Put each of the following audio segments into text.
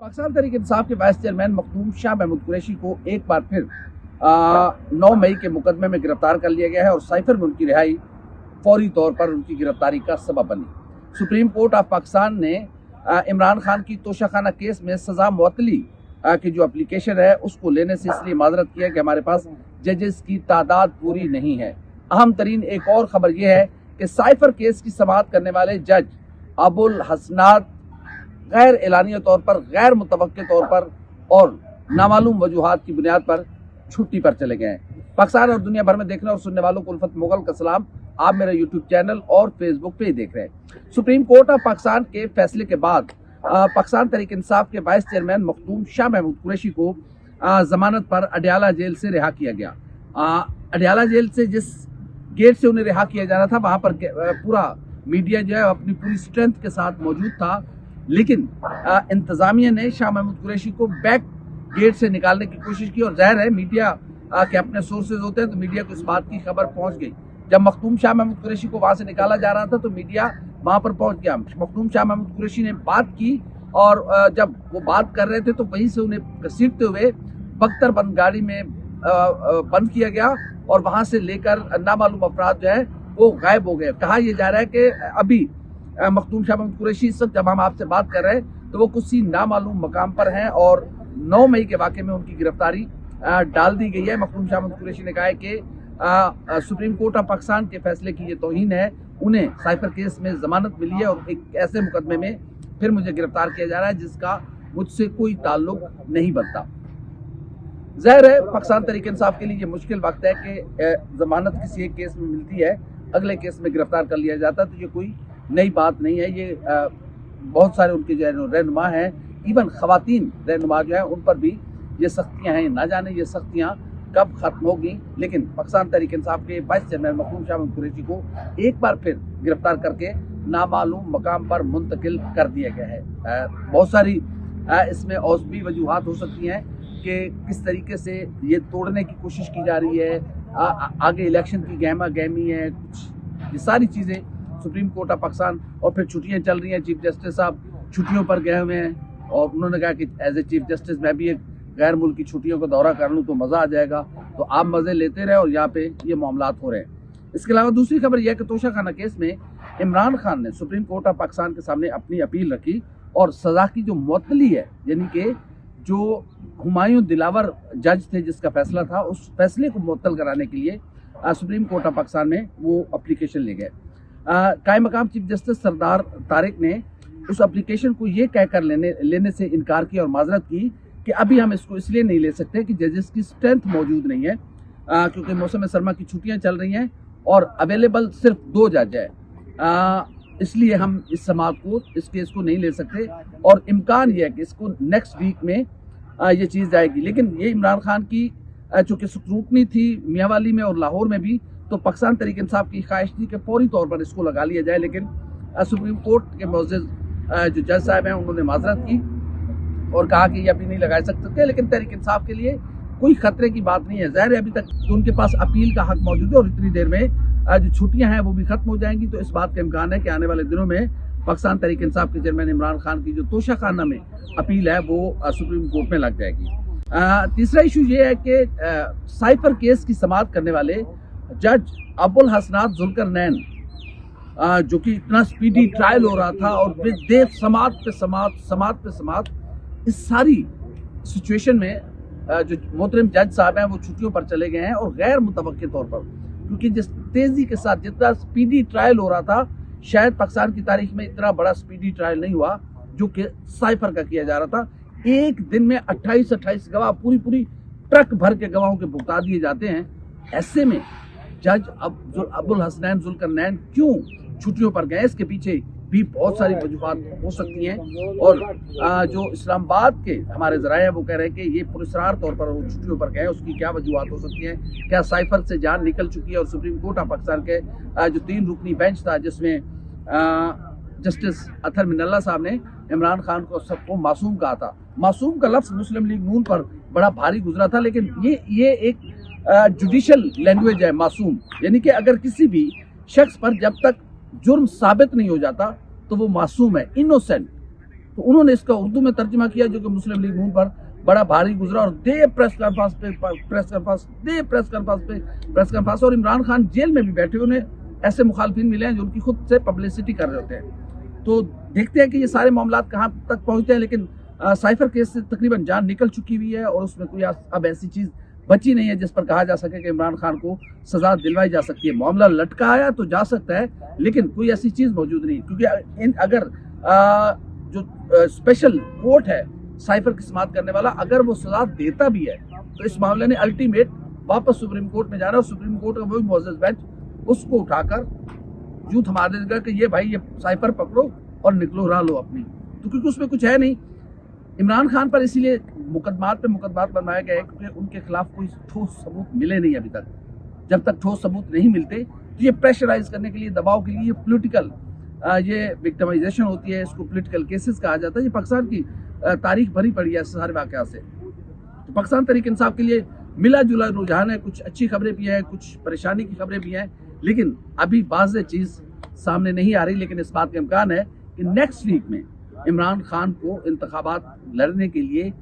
पाकिस्तान तहरीक इंसाफ के vice chairman Makhdoom Shah Mahmood Qureshi को एक बार फिर 9 मई के मुकदमे में गिरफ्तार कर लिया गया है और साइफर में उनकी रिहाई फौरी तौर पर उनकी गिरफ्तारी का सबब बनी। सुप्रीम कोर्ट ऑफ पाकिस्तान ने इमरान खान की तोशाखाना केस में सजा मुअत्तली की जो एप्लीकेशन है उसको लेने से इसलिए माजरत किया कि हमारे पास जजेस की तादाद पूरी नहीं है। अहम तरीन एक और खबर यह है कि साइफर केस की समाअत करने वाले जज अबुल हसनात गैर एलानिया तौर पर, गैर मुतवक्के तौर पर और नामालूम वजूहात की बुनियाद पर छुट्टी पर चले गए हैं। पाकिस्तान और दुनिया भर में देखने और सुनने वालों को उल्फत मुगल का सलाम। आप मेरा यूट्यूब चैनल और फेसबुक पे ही देख रहे हैं। सुप्रीम कोर्ट ऑफ पाकिस्तान के फैसले के बाद पाकिस्तान तहरीक इंसाफ के वाइस चेयरमैन मखदूम शाह महमूद कुरैशी को जमानत पर अडयाला जेल से रिहा किया गया। अडयाला जेल से जिस गेट से उन्हें रिहा किया जाना था वहां पर पूरा मीडिया जो है अपनी पूरी स्ट्रेंथ के साथ मौजूद था, लेकिन इंतजामिया ने शाह महमूद कुरैशी को बैक गेट से निकालने की कोशिश की और जाहिर है मीडिया के अपने सोर्सेज होते हैं तो मीडिया को इस बात की खबर पहुंच गई। जब मखदूम शाह महमूद कुरैशी को वहां से निकाला जा रहा था तो मीडिया वहां पर पहुंच गया। मखदूम शाह महमूद कुरैशी ने बात की और जब वो बात कर रहे थे तो वहीं से उन्हें घसीटते हुए बख्तरबंद गाड़ी में बंद किया गया और वहां से लेकर नामालूम अफराद जो है वो गायब हो गए। कहा यह जा रहा है कि अभी मखदूम शाह महमूद कुरैशी इस वक्त जब हम आपसे बात कर रहे हैं तो वो किसी नामालूम मकाम पर हैं और 9 मई के वाक़े में उनकी गिरफ्तारी डाल दी गई है। मखदूम शाह महमूद कुरैशी ने कहा है कि सुप्रीम कोर्ट ऑफ पाकिस्तान के फैसले की ये तौहीन है। उन्हें साइफर केस में जमानत मिली है और एक ऐसे मुकदमे में फिर मुझे गिरफ्तार किया जा रहा है जिसका मुझसे कोई ताल्लुक नहीं बनता। जाहिर है पाकिस्तान तहरीक इंसाफ के लिए ये मुश्किल वक्त है कि जमानत किसी एक केस में मिलती है, अगले केस में गिरफ्तार कर लिया जाता, तो ये कोई नई बात नहीं है। ये बहुत सारे उनके जो रहनुमा हैं, इवन खवातीन रहनुमा जो है उन पर भी ये सख्तियाँ हैं। ना जाने ये सख्तियाँ कब खत्म होगी, लेकिन पाकिस्तान तहरीक इंसाफ के वाइस चेयरमैन मखदूम शाह महमूद कुरैशी को एक बार फिर गिरफ्तार करके नामालूम मकाम पर मुंतकिल कर दिया गया है। बहुत सारी इसमें और भी वजूहात हो सकती हैं कि किस तरीके से ये तोड़ने की कोशिश की जा रही है, आगे इलेक्शन की गहमा गहमी है, कुछ ये सारी चीज़ें सुप्रीम कोर्ट ऑफ पाकिस्तान। और फिर छुट्टियां चल रही हैं, चीफ जस्टिस साहब छुट्टियों पर गए हुए हैं और उन्होंने कहा कि एज ए चीफ जस्टिस मैं भी एक गैर मुल्की छुट्टियों का दौरा कर लूँ तो मज़ा आ जाएगा। तो आप मज़े लेते रहे और यहाँ पे ये मामलात हो रहे हैं। इसके अलावा दूसरी खबर यह है कि तोशाखाना केस में इमरान खान ने सुप्रीम कोर्ट ऑफ पाकिस्तान के सामने अपनी अपील रखी और सज़ा की जो मुअत्तली है, यानी कि जो हुमायूं दिलावर जज थे जिसका फैसला था, उस फैसले को मुअत्तल कराने के लिए सुप्रीम कोर्ट ऑफ पाकिस्तान में वो अप्लीकेशन ले गए। कायम मकाम चीफ जस्टिस सरदार तारिक ने उस एप्लीकेशन को ये कहकर लेने से इनकार किया और माजरत की कि अभी हम इसको इसलिए नहीं ले सकते कि जजेस की स्ट्रेंथ मौजूद नहीं है, क्योंकि मौसम सरमा की छुट्टियां चल रही हैं और अवेलेबल सिर्फ 2 जज है, इसलिए हम इस समाअत को, इस केस को नहीं ले सकते और इम्कान यह है कि इसको नेक्स्ट वीक में ये चीज़ जाएगी। लेकिन ये इमरान खान की चूँकि स्क्रूटनी थी मियांवाली में और लाहौर में भी, तो पाकिस्तान तहरीक इंसाफ की ख्वाहिश थी कि फौरी तौर पर इसको लगा लिया जाए, लेकिन सुप्रीम कोर्ट के मुअज़्ज़िज़ जो जज साहब हैं उन्होंने माजरत की और कहा कि ये अभी नहीं लगा सकते। लेकिन तहरीक इंसाफ के लिए कोई खतरे की बात नहीं है। ज़ाहिर है अभी तक तो उनके पास अपील का हक मौजूद है और इतनी देर में जो छुट्टियां हैं वो भी खत्म हो जाएंगी, तो इस बात का इम्कान है कि आने वाले दिनों में पाकिस्तान तहरीक इंसाफ के चेयरमैन इमरान खान की जो तोशाखाना में अपील है वो सुप्रीम कोर्ट में लग जाएगी। तीसरा इशू ये है कि साइफर केस की समाअत करने वाले जज अबुल हसनात जुल्करनैन, जो कि इतना स्पीडी ट्रायल हो रहा था और देर समाअत पे समाअत, इस सारी सिचुएशन में जो मोहतरम जज साहब हैं वो छुट्टियों पर चले गए हैं और गैर मुतवक्के तौर पर, क्योंकि जिस तेजी के साथ जितना स्पीडी ट्रायल हो रहा था, शायद पाकिस्तान की तारीख में इतना बड़ा स्पीडी ट्रायल नहीं हुआ जो कि साइफर का किया जा रहा था। एक दिन में 28 गवाह, पूरी ट्रक भर के गवाहों के भुगता दिए जाते हैं। ऐसे में जज अबुल हसनैन जुल्करनैन क्यों छुट्टियों पर गए, इसके पीछे भी बहुत सारी वजूहात हो सकती हैं और जो इस्लामाबाद के हमारे ज़राए हैं वो कह रहे हैं कि ये पुरस्कार तौर पर वो छुट्टियों पर गए, उसकी क्या वजूहात हो सकती हैं, क्या साइफर से जान निकल चुकी है। और सुप्रीम कोर्ट ऑफ पाकिस्तान के जो 3 रुकनी बेंच था जिसमें जस्टिस अतर मिनल्ला साहब ने इमरान खान को सबको मासूम कहा था। मासूम का लफ्ज़ मुस्लिम लीग नून पर बड़ा भारी गुजरा था, लेकिन ये एक जुडिशल लैंग्वेज है मासूम, यानी कि अगर किसी भी शख्स पर जब तक जुर्म साबित नहीं हो जाता तो वो मासूम है, इनोसेंट। तो उन्होंने इसका उर्दू में तर्जुमा किया, जो कि मुस्लिम लीग नून पर बड़ा भारी गुजरा, और दे प्रेस कॉन्फ्रेंस और इमरान खान जेल में भी बैठे, उन्हें ऐसे मुखालफिन मिले हैं जो उनकी खुद से पब्लिसिटी कर रहे होते हैं। तो देखते हैं कि ये सारे मामला कहाँ तक पहुँचते हैं, लेकिन साइफर केस से तकरीबन जान निकल चुकी हुई है, और उसमें कोई अब ऐसी चीज़ बची नहीं है जिस पर कहा जा सके कि इमरान खान को सजा दिलवाई जा सकती है। मामला लटका आया तो जा सकता है, लेकिन कोई ऐसी चीज़ मौजूद नहीं, क्योंकि अगर जो स्पेशल कोर्ट है साइफर की समाअत करने वाला, अगर वो सजा देता भी है तो इस मामले ने अल्टीमेट वापस सुप्रीम कोर्ट में जाना, और सुप्रीम कोर्ट का वही मुअज़्ज़ज़ बेंच उसको उठाकर यूं थमा देगा कि ये भाई ये साइफर पकड़ो और निकलो, राह लो अपनी। तो क्योंकि उसमें कुछ है नहीं, इमरान खान पर इसीलिए मुकदमात पे मुकदमात बनवाया गया है क्योंकि उनके खिलाफ कोई ठोस सबूत मिले नहीं अभी तक। जब तक ठोस सबूत नहीं मिलते तो ये प्रेशराइज करने के लिए, दबाव के लिए, ये पॉलिटिकल ये विक्टिमाइजेशन होती है, इसको पॉलिटिकल केसेस कहा जाता है। ये पाकिस्तान की तारीख भरी पड़ी है सारे वाक़या से। तो पाकिस्तान तहरीक इंसाफ के लिए मिला जुला रुझान है, कुछ अच्छी खबरें भी हैं, कुछ परेशानी की खबरें भी हैं, लेकिन अभी बाज़ चीज़ सामने नहीं आ रही। लेकिन इस बात का इम्कान है कि नेक्स्ट वीक में इमरान खान को इंतखाबात लड़ने के लिए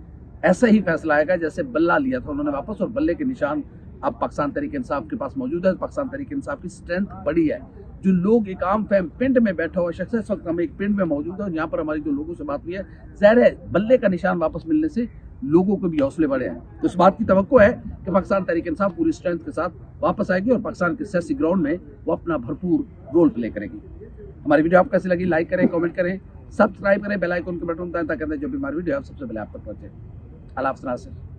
ऐसा ही फैसला आएगा जैसे बल्ला लिया था उन्होंने वापस, और बल्ले के निशान अब पाकिस्तान तहरीक इंसाफ के पास मौजूद है। पाकिस्तान तहरीक इंसाफ की स्ट्रेंथ बड़ी है। जो लोग एक आम पिंड में बैठा हुआ शख्स है, इस वक्त हम एक पिंड में मौजूद है, और यहाँ पर हमारी जो लोगों से बात हुई है, ज़ाहिर है बल्ले का निशान वापस मिलने से लोगों को भी हौसले बढ़े हैं। तो इस बात की तवक्को है कि पाकिस्तान तहरीक इंसाफ पूरी स्ट्रेंथ के साथ वापस आएगी और पाकिस्तान के सियासी ग्राउंड में वो अपना भरपूर रोल प्ले करेगी। हमारी वीडियो आपको कैसी लगी, लाइक करें, कमेंट करें, सब्सक्राइब करें, बेल आइकन के बटन दबाएं ताकि जो भी हमारी वीडियो है सबसे पहले आप तक पहुंचे। अल्लाह हाफ़िज़।